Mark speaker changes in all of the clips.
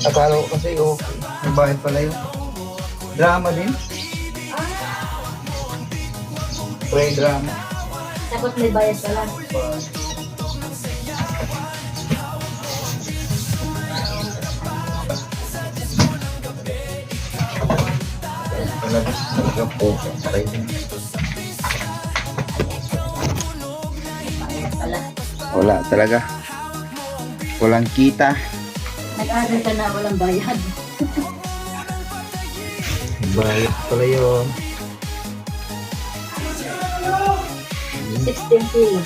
Speaker 1: Akala ko kasi okay. May bayad pala yun. Drama din. Pre-drama.
Speaker 2: Tapos may bayad pala.
Speaker 1: Talagang po.
Speaker 2: Pala.
Speaker 1: Wala talaga. Walang kita.
Speaker 2: Nag-order ka na walang bayad.
Speaker 1: Bayad pala yun.
Speaker 2: 16 kilo.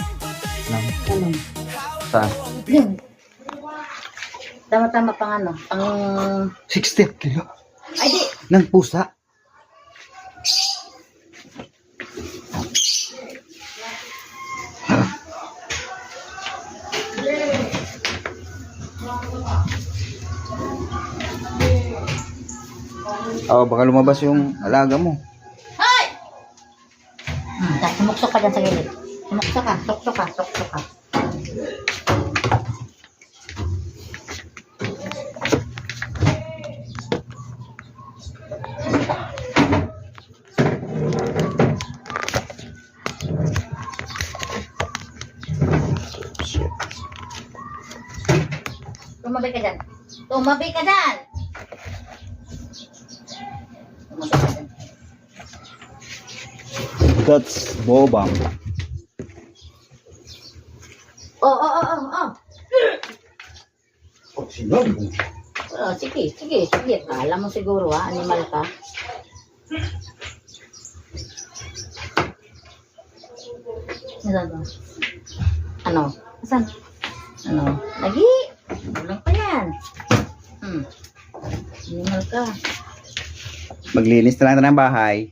Speaker 2: Ano?
Speaker 1: Sa
Speaker 2: Yun. Tama-tama pang ano? Pang...
Speaker 1: 60 kilo.
Speaker 2: Ay di!
Speaker 1: Ng pusa. Oh, baka lumabas yung alaga mo.
Speaker 2: Hoy! Sumuksok ka dyan sa gilid. Sumuksok ka, suksok ka, suksok ka. Tumabi ka dyan. Tumabi ka dyan! Tumabi ka dyan.
Speaker 1: That's bobang.
Speaker 2: Oh.
Speaker 1: Oh, sinabi mo.
Speaker 2: Oh, sige. Kala mo siguro ha, animal ka. Nasaan ba? Ano? Nasaan? Ano? Lagi? Walang pa yan. Animal ka.
Speaker 1: Maglinis na lang ng bahay.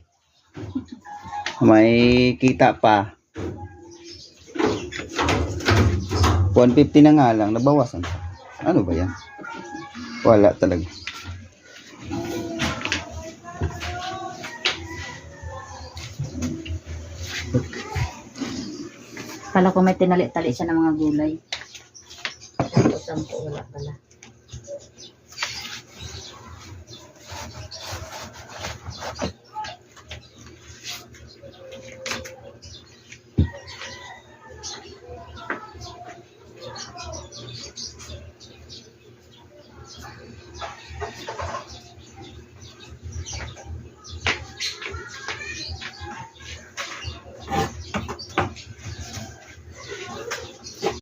Speaker 1: May kita pa. 150 na nga lang, nabawasan. Ano ba yan? Wala talaga.
Speaker 2: Kala ko may tinali-tali siya ng mga gulay. Tapos ang wala pala.